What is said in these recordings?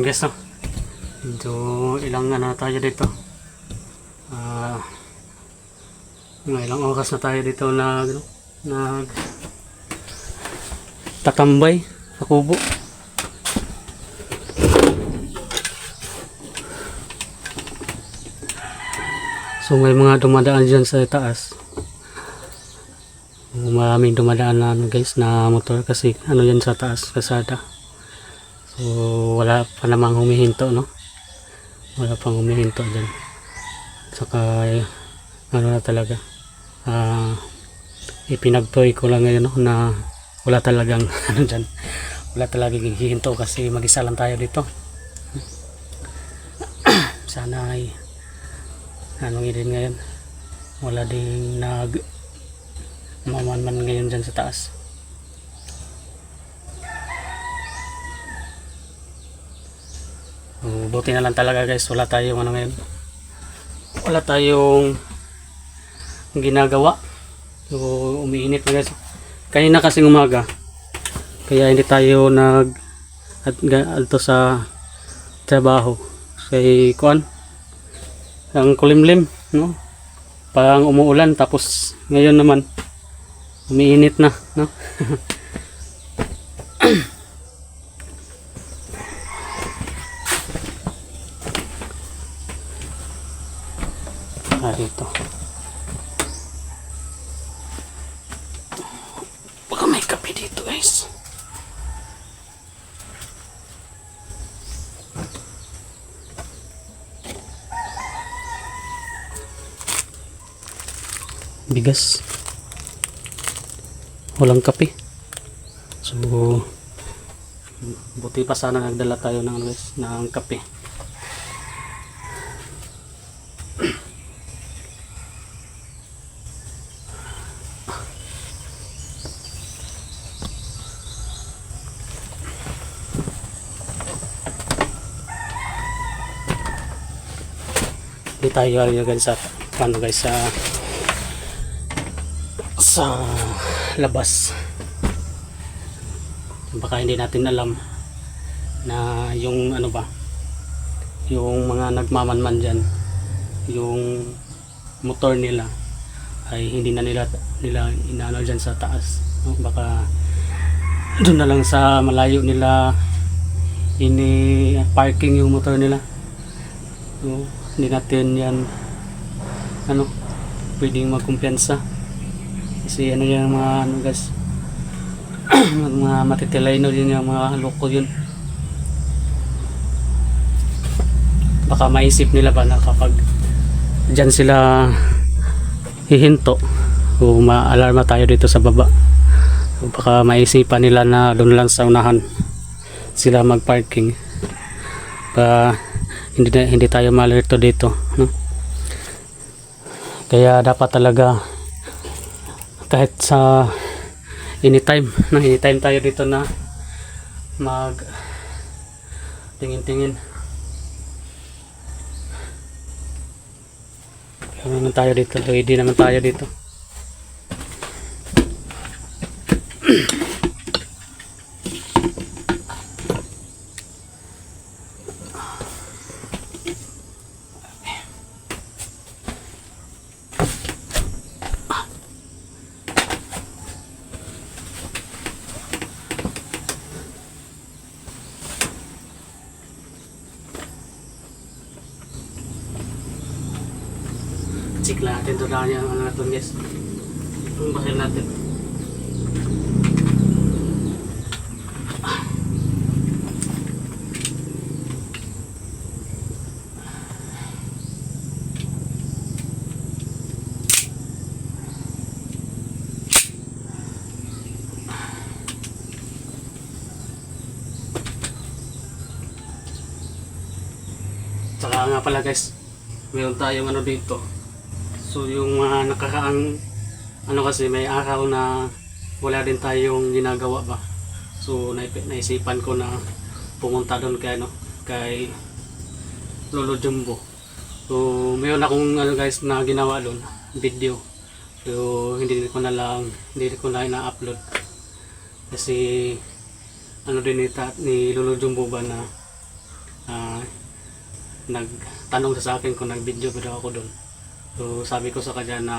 guys, no? Medyo ilang tayo dito. Mga ilang oras na tayo dito na tatambay sa kubo. So may mga dumadaan dyan sa taas. Maraming dumadaan na guys na motor kasi yan sa taas, kasada. So wala pa namang humihinto, no? Wala pang humihinto dyan. Saka na talaga. Ipinagpray ko lang ngayon, no, na wala talagang dyan. Wala talagang hihinto kasi mag-isa lang tayo dito. Sana ay din ngayon. Wala ding mamanman ngayon dyan sa taas. Buti na lang talaga guys, wala tayong ngayon. Wala tayong ginagawa. So umiinit na guys. Kanina kasing umaga. Kaya hindi tayo alto sa trabaho. Kay kuan. Ang kulimlim, no? Parang umuulan tapos ngayon naman umiinit na, no? Dito. Baka may kape dito, guys. Bigas. Walang kape. So buti pa sana nagdala tayo ng kape. Hindi tayo guys sa labas. Baka hindi natin alam na yung yung mga nagmamanman dyan, yung motor nila ay hindi na nila inaano dyan sa taas, no? Baka doon na lang sa malayo nila parking yung motor nila. So, hindi natin yan pwedeng magkumpiyansa kasi yung mga guys mga matitilayno din, yung mga loko yun. Baka maisip nila ba na kapag dyan sila hihinto o ma-alarma tayo dito sa baba, o baka maisipan nila na doon lang sa unahan sila mag-parking pa hindi tayo ma-alerto dito, no? Kaya dapat talaga kahit sa anytime tayo dito na mag tingin-tingin. Kaya naman tayo dito, ready naman tayo dito. Check natin ito dahil yung natin guys. Ang bahin natin. Tsaka nga pala guys, mayroon tayong dito. So yung nakakaang kasi may araw na wala din tayong ginagawa ba. So naisipan ko na pumunta doon kay Lolo Jumbo. So mayroon akong guys na ginawa doon, video. So hindi ko na ina-upload. Kasi din ni Lolo Jumbo ba na ah, nagtanong siya sa akin kung nag-video ba daw ako doon. So sabi ko sa kanya na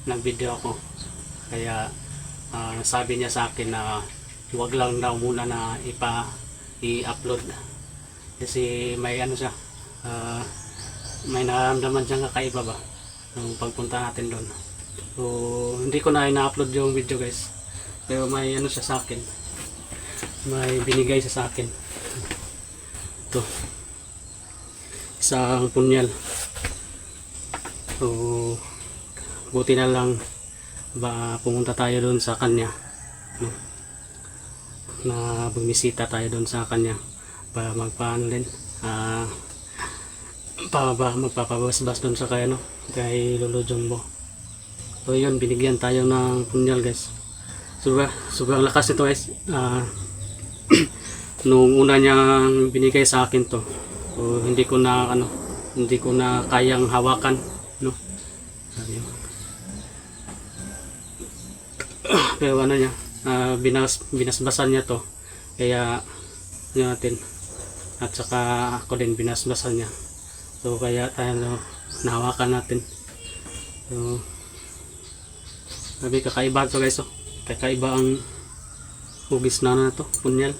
nag-video ako. Kaya sabi niya sa akin na huwag lang daw muna na i-upload kasi may ano siya, may nararamdaman siyang kakaiba ba nung pagpunta natin doon. So hindi ko na ina-upload yung video guys, pero may ano siya sa akin, may binigay siya sa akin. Ito, isang punyal. So buti na lang ba pumunta tayo doon sa kanya, no? Na bumisita tayo doon sa kanya para magpaano din, magpapabasbas doon sa kay, kay Lolo Jumbo. So yun, binigyan tayo ng punyal guys. Sobrang lakas nito guys. Nung una niyang binigay sa akin to, so hindi ko na kayang hawakan, no? Sabi mo. Pero ano niya, binasbasan niya to, kaya yun natin, at saka ako din binasbasan niya, so kaya tayo nahawakan natin. So sabi, kakaiba to guys, kakaiba ang hugis na to, punyal.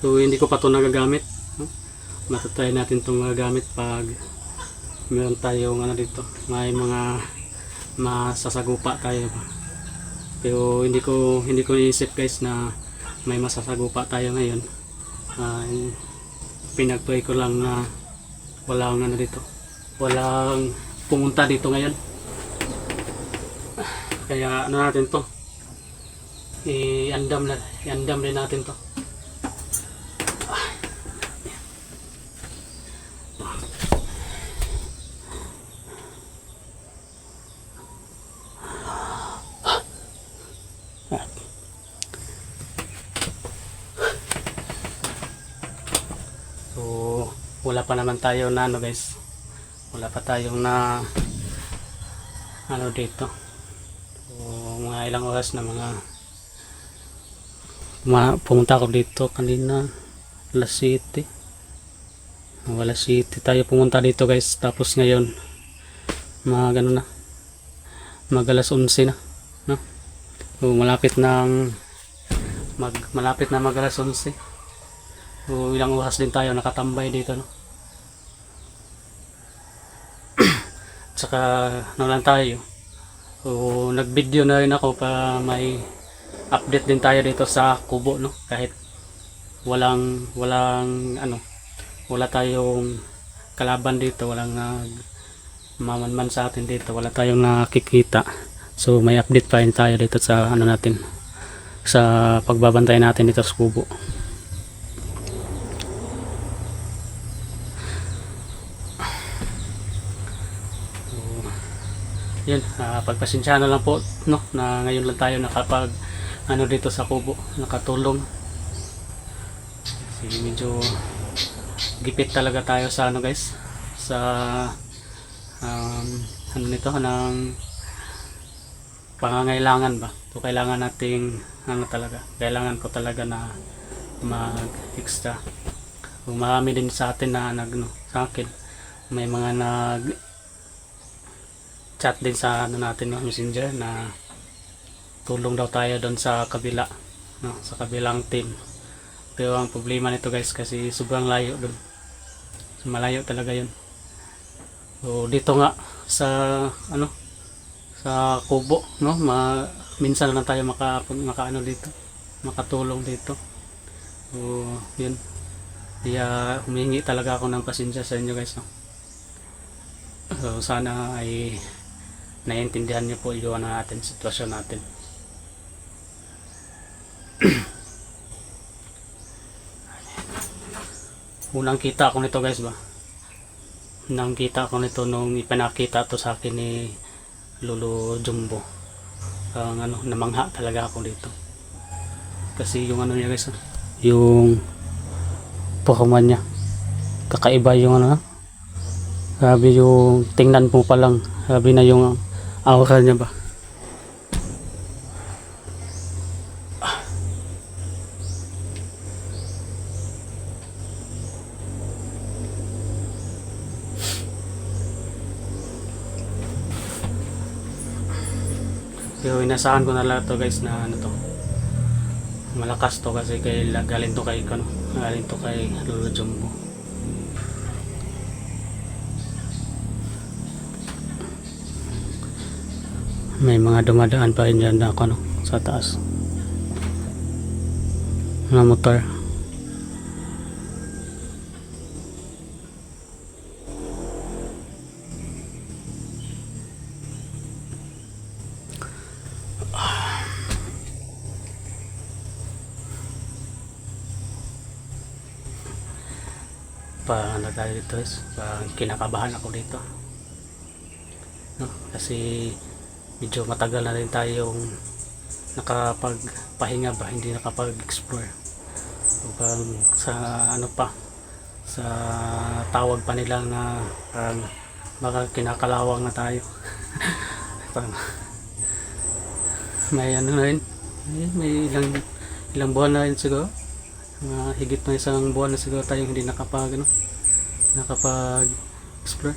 So hindi ko pa to nagagamit, no? Matatry natin itong magagamit pag meron tayong dito, may mga masasagupa tayo. Pero hindi ko iisip guys na may masasagupa tayo ngayon. Pinagpray ko lang na walang dito, walang pumunta dito ngayon. Kaya natin to, iandam din natin to. So wala pa naman tayo na guys, wala pa tayong na dito. So mga ilang oras na pumunta ako dito kanina, alas 7 tayo pumunta dito guys. Tapos ngayon mag alas 11 na, no? So malapit na mag alas 11. So ilang oras din tayo nakatambay dito, no? Tsaka lang tayo. So nag-video na rin ako para may update din tayo dito sa kubo, no? Kahit wala tayong kalaban dito, walang mamanman sa atin dito, wala tayong nakikita. So may update pa rin tayo dito sa natin, sa pagbabantay natin dito sa kubo. Yun, pagpasensya na lang po, no, na ngayon lang tayo nakapag dito sa kubo, nakatulong. Kasi medyo gipit talaga tayo sa guys, sa nito ng pangangailangan ba. So kailangan nating kailangan ko talaga na mag-extra. Kung marami din sa atin na sa akin, may mga chat din sa natin, no, messenger, na tulong daw tayo doon sa kabila, no, sa kabilang team. Pero ang problema nito guys, kasi sobrang layo doon, malayo talaga yun. So dito nga sa sa kubo, no, minsan lang tayo dito, makatulong dito. So yun, kaya humingi talaga ako ng pasensya sa inyo guys, no. So sana ay naiintindihan niyo po yung natin, sitwasyon natin. Unang kita ko nito guys ba, unang kita ko nito nung ipinakita to sa akin ni Lolo Jumbo. Namangha talaga ako dito, kasi yung niya guys, yung Pokemon niya, kakaiba yung grabe yung tingnan mo pa lang, grabe na yung aura niya ba. Pero inasahan ko na lang to guys na ano to, malakas to kasi galing to kay ano, galing to kay Lolo Jumbo. May mga dumadaan pa rin dyan na ako, no, sa taas. Mga motor. Pa ano tayo dito guys, kinakabahan ako dito, no? Kasi medyo matagal na rin tayong nakapagpahinga ba, hindi nakapag-explore. Upang sa ano pa, sa tawag pa nila na baka kinakalawang na tayo. May ano na rin, may ilang buwan na rin siguro, higit na isang buwan na siguro tayong hindi nakapag-explore.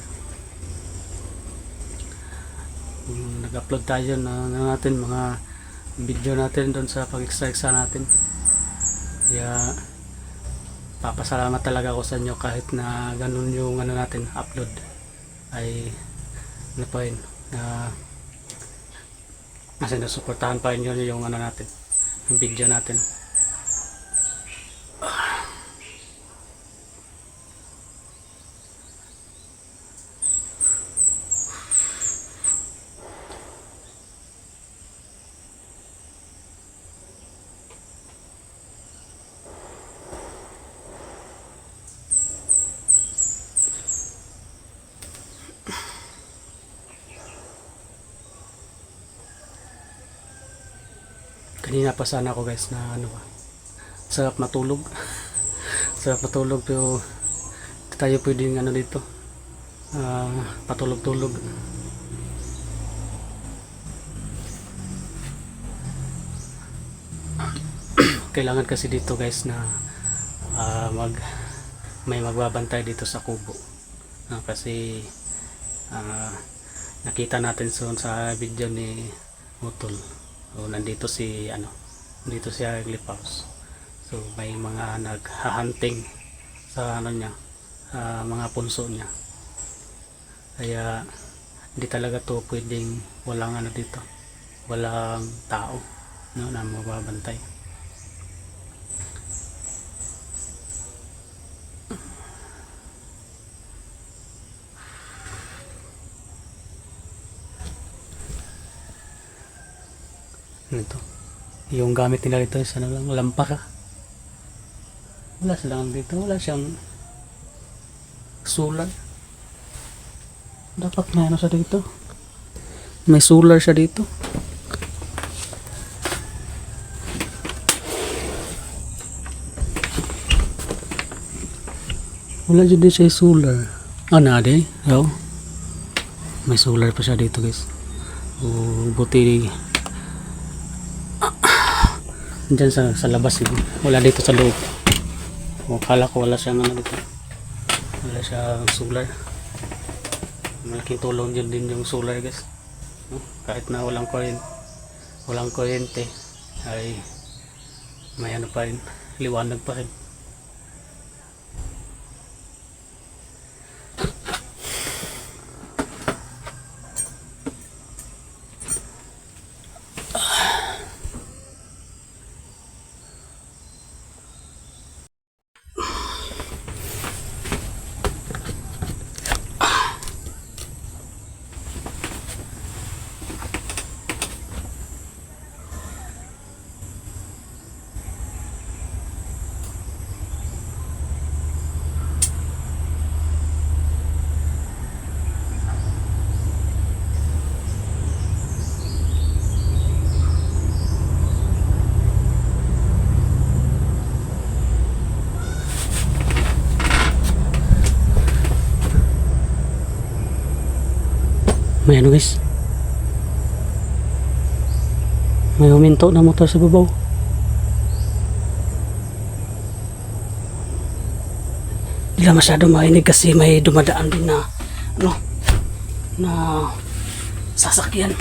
Nag-upload tayo na natin mga video natin doon sa pag-extra natin. Kaya papasalamat talaga ako sa inyo kahit na ganun yung ano natin upload, ay ano pa rin na kasi nasuportahan pa rin yun yung ano natin, yung video natin. Kanina pa sana ako guys na ano ba, sarap matulog. Sarap matulog pero tayo pwedeng ano dito, patulog-tulog. Kailangan kasi dito guys na may magbabantay dito sa kubo, kasi nakita natin sa video ni Utol. So, nandito si Aglipaus. So may mga naghahunting sa ano niya, mga punso niya. Kaya hindi talaga to pwedeng walang ano dito, walang tao, no, na magbabantay. Ito yung gamit nila dito is ano lang, lampara. Wala silang dito, wala siyang solar. Dapat may ano siya dito, may solar siya dito. Wala dyan siya solar. Nade, oh, may solar pa siya dito guys. Buti dyan sa labas eh. Wala dito sa loob. Kala ko wala siyang ano dito, wala siyang solar. Malaking tulong din yung solar guys, kahit na walang kuryente ay may ano pa rin, liwanag pa rin. May ano guys, may huminto na motor sa babaw. Hindi lang masyado mainig kasi may dumadaan din na ano, na sasakyan.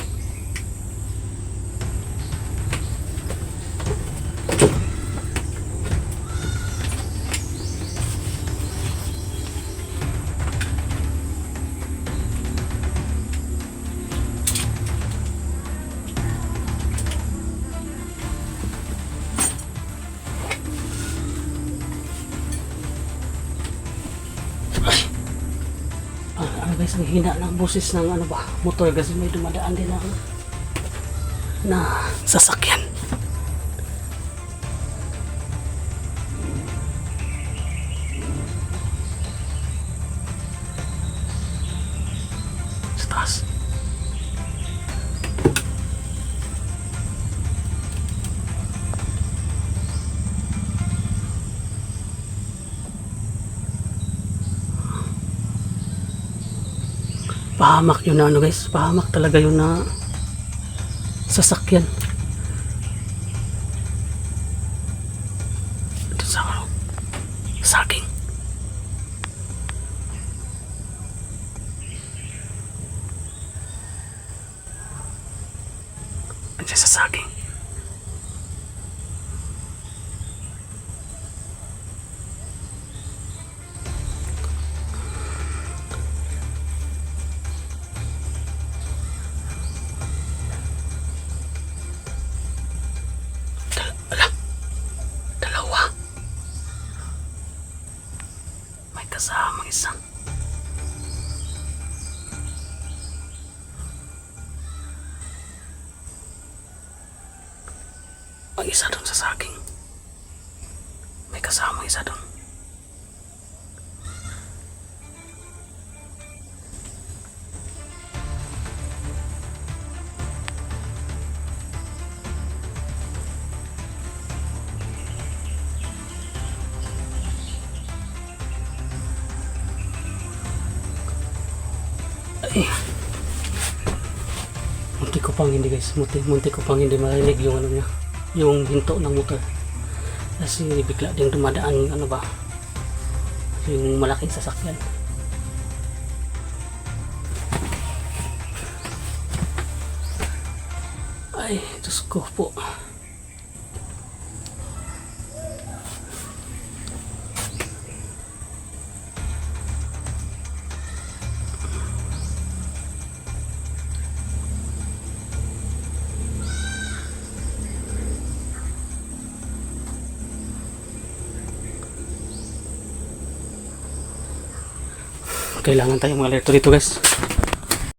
guys, ang hina ng boses ng ano ba, motor kasi may dumadaan din na sasakyan. Sa taas. Pahamak yun na ano guys, pahamak talaga yun na sasakyan. Ito sa ano, saging. Andiyan sa saging. Dalawa. May kasamang isang. Ang isa doon sa saging. May kasamang isa doon. Ay. Munti ko pang hindi guys, munti ko pang hindi marinig yung ano niya, yung hinto ng motor. Kasi bigla din dumadaan ano ba, yung malaking sasakyan. Ay, Diyos ko po. Kailangan tayong mga alerto dito guys.